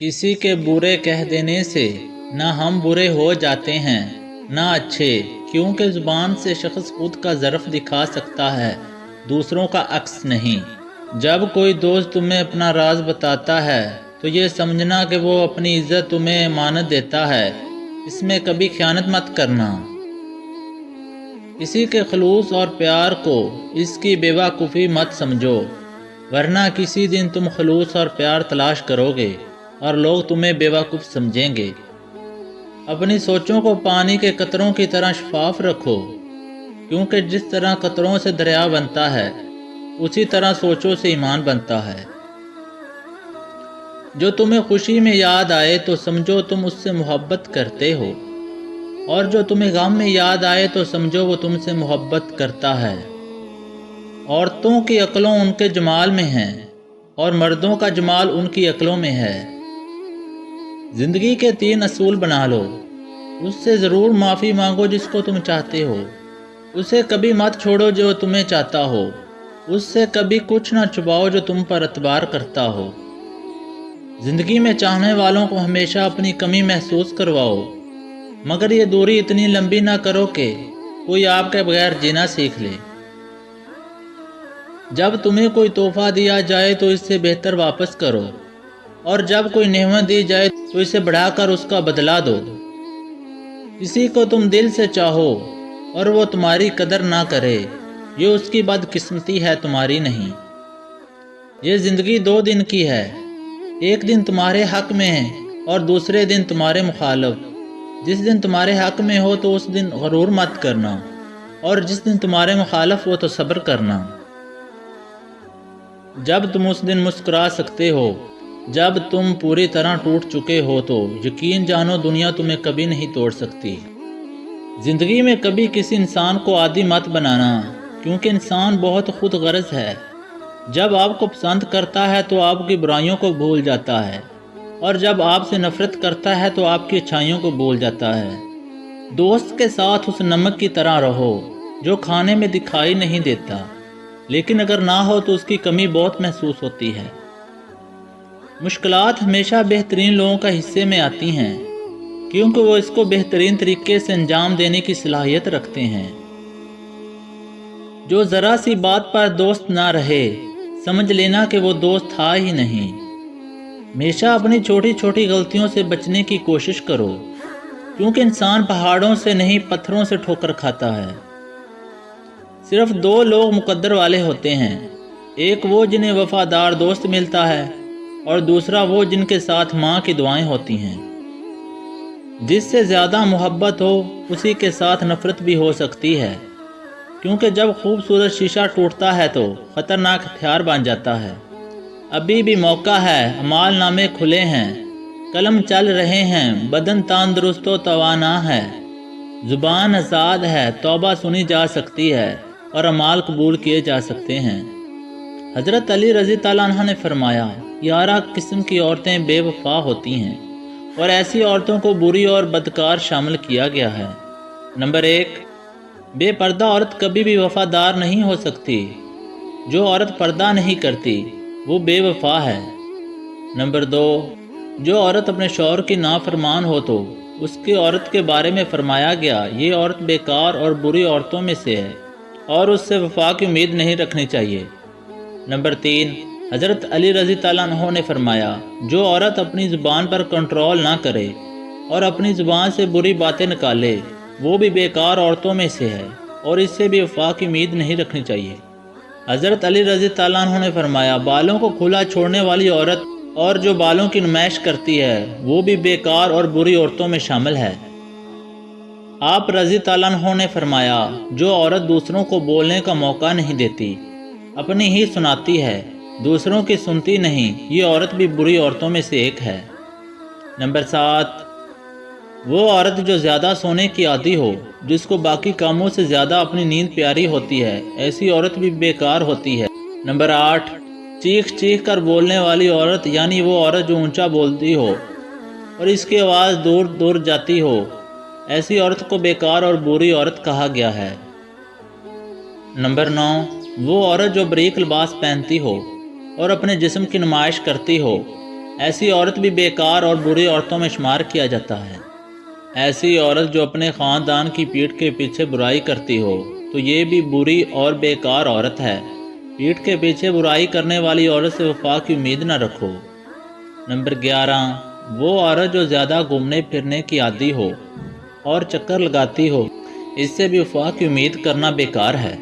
کسی کے برے کہہ دینے سے نہ ہم برے ہو جاتے ہیں نہ اچھے، کیونکہ زبان سے شخص خود کا ظرف دکھا سکتا ہے، دوسروں کا عکس نہیں۔ جب کوئی دوست تمہیں اپنا راز بتاتا ہے تو یہ سمجھنا کہ وہ اپنی عزت تمہیں امانت دیتا ہے، اس میں کبھی خیانت مت کرنا۔ کسی کے خلوص اور پیار کو اس کی بے وقوفی مت سمجھو، ورنہ کسی دن تم خلوص اور پیار تلاش کرو گے اور لوگ تمہیں بے وقوف سمجھیں گے۔ اپنی سوچوں کو پانی کے قطروں کی طرح شفاف رکھو، کیونکہ جس طرح قطروں سے دریا بنتا ہے اسی طرح سوچوں سے ایمان بنتا ہے۔ جو تمہیں خوشی میں یاد آئے تو سمجھو تم اس سے محبت کرتے ہو، اور جو تمہیں غم میں یاد آئے تو سمجھو وہ تم سے محبت کرتا ہے۔ عورتوں کی عقلوں ان کے جمال میں ہیں اور مردوں کا جمال ان کی عقلوں میں ہے۔ زندگی کے 3 اصول بنا لو، اس سے ضرور معافی مانگو جس کو تم چاہتے ہو، اسے کبھی مت چھوڑو جو تمہیں چاہتا ہو، اس سے کبھی کچھ نہ چھپاؤ جو تم پر اعتبار کرتا ہو۔ زندگی میں چاہنے والوں کو ہمیشہ اپنی کمی محسوس کرواؤ، مگر یہ دوری اتنی لمبی نہ کرو کہ کوئی آپ کے بغیر جینا سیکھ لے۔ جب تمہیں کوئی تحفہ دیا جائے تو اس سے بہتر واپس کرو، اور جب کوئی نعمت دی جائے تو اسے بڑھا کر اس کا بدلہ دو۔ کسی کو تم دل سے چاہو اور وہ تمہاری قدر نہ کرے، یہ اس کی بدقسمتی ہے، تمہاری نہیں۔ یہ زندگی 2 دن کی ہے، ایک دن تمہارے حق میں ہے اور دوسرے دن تمہارے مخالف۔ جس دن تمہارے حق میں ہو تو اس دن غرور مت کرنا، اور جس دن تمہارے مخالف ہو تو صبر کرنا۔ جب تم اس دن مسکرا سکتے ہو جب تم پوری طرح ٹوٹ چکے ہو تو یقین جانو دنیا تمہیں کبھی نہیں توڑ سکتی۔ زندگی میں کبھی کسی انسان کو عادی مت بنانا، کیونکہ انسان بہت خود غرض ہے۔ جب آپ کو پسند کرتا ہے تو آپ کی برائیوں کو بھول جاتا ہے، اور جب آپ سے نفرت کرتا ہے تو آپ کی اچھائیوں کو بھول جاتا ہے۔ دوست کے ساتھ اس نمک کی طرح رہو جو کھانے میں دکھائی نہیں دیتا، لیکن اگر نہ ہو تو اس کی کمی بہت محسوس ہوتی ہے۔ مشکلات ہمیشہ بہترین لوگوں کا حصے میں آتی ہیں، کیونکہ وہ اس کو بہترین طریقے سے انجام دینے کی صلاحیت رکھتے ہیں۔ جو ذرا سی بات پر دوست نہ رہے، سمجھ لینا کہ وہ دوست تھا ہی نہیں۔ ہمیشہ اپنی چھوٹی چھوٹی غلطیوں سے بچنے کی کوشش کرو، کیونکہ انسان پہاڑوں سے نہیں پتھروں سے ٹھوکر کھاتا ہے۔ صرف 2 لوگ مقدر والے ہوتے ہیں، ایک وہ جنہیں وفادار دوست ملتا ہے، اور دوسرا وہ جن کے ساتھ ماں کی دعائیں ہوتی ہیں۔ جس سے زیادہ محبت ہو اسی کے ساتھ نفرت بھی ہو سکتی ہے، کیونکہ جب خوبصورت شیشہ ٹوٹتا ہے تو خطرناک ہتھیار بن جاتا ہے۔ ابھی بھی موقع ہے، اعمال نامے کھلے ہیں، قلم چل رہے ہیں، بدن تندرست و توانا ہے، زبان آزاد ہے، توبہ سنی جا سکتی ہے اور اعمال قبول کیے جا سکتے ہیں۔ حضرت علی رضی اللہ عنہ نے فرمایا، 11 قسم کی عورتیں بے وفا ہوتی ہیں، اور ایسی عورتوں کو بری اور بدکار شامل کیا گیا ہے۔ نمبر 1، بے پردہ عورت کبھی بھی وفادار نہیں ہو سکتی۔ جو عورت پردہ نہیں کرتی وہ بے وفا ہے۔ نمبر 2، جو عورت اپنے شوہر کی نافرمان ہو تو اس کی عورت کے بارے میں فرمایا گیا، یہ عورت بیکار اور بری عورتوں میں سے ہے، اور اس سے وفا کی امید نہیں رکھنی چاہیے۔ نمبر 3، حضرت علی رضی اللہ عنہ نے فرمایا، جو عورت اپنی زبان پر کنٹرول نہ کرے اور اپنی زبان سے بری باتیں نکالے، وہ بھی بیکار عورتوں میں سے ہے، اور اس سے بھی وفا کی امید نہیں رکھنی چاہیے۔ حضرت علی رضی اللہ عنہ نے فرمایا، بالوں کو کھلا چھوڑنے والی عورت اور جو بالوں کی نمائش کرتی ہے وہ بھی بیکار اور بری عورتوں میں شامل ہے۔ آپ رضی اللہ عنہ نے فرمایا، جو عورت دوسروں کو بولنے کا موقع نہیں دیتی، اپنی ہی سناتی ہے، دوسروں کی سنتی نہیں، یہ عورت بھی بری عورتوں میں سے ایک ہے۔ نمبر 7، وہ عورت جو زیادہ سونے کی عادی ہو، جس کو باقی کاموں سے زیادہ اپنی نیند پیاری ہوتی ہے، ایسی عورت بھی بیکار ہوتی ہے۔ نمبر 8، چیخ چیخ کر بولنے والی عورت، یعنی وہ عورت جو اونچا بولتی ہو اور اس کی آواز دور دور جاتی ہو، ایسی عورت کو بیکار اور بری عورت کہا گیا ہے۔ نمبر 9، وہ عورت جو بریک لباس پہنتی ہو اور اپنے جسم کی نمائش کرتی ہو، ایسی عورت بھی بیکار اور بری عورتوں میں شمار کیا جاتا ہے۔ ایسی عورت جو اپنے خاندان کی پیٹھ کے پیچھے برائی کرتی ہو تو یہ بھی بری اور بیکار عورت ہے۔ پیٹھ کے پیچھے برائی کرنے والی عورت سے وفا کی امید نہ رکھو۔ نمبر 11، وہ عورت جو زیادہ گھومنے پھرنے کی عادی ہو اور چکر لگاتی ہو، اس سے بھی وفا کی امید کرنا بیکار ہے۔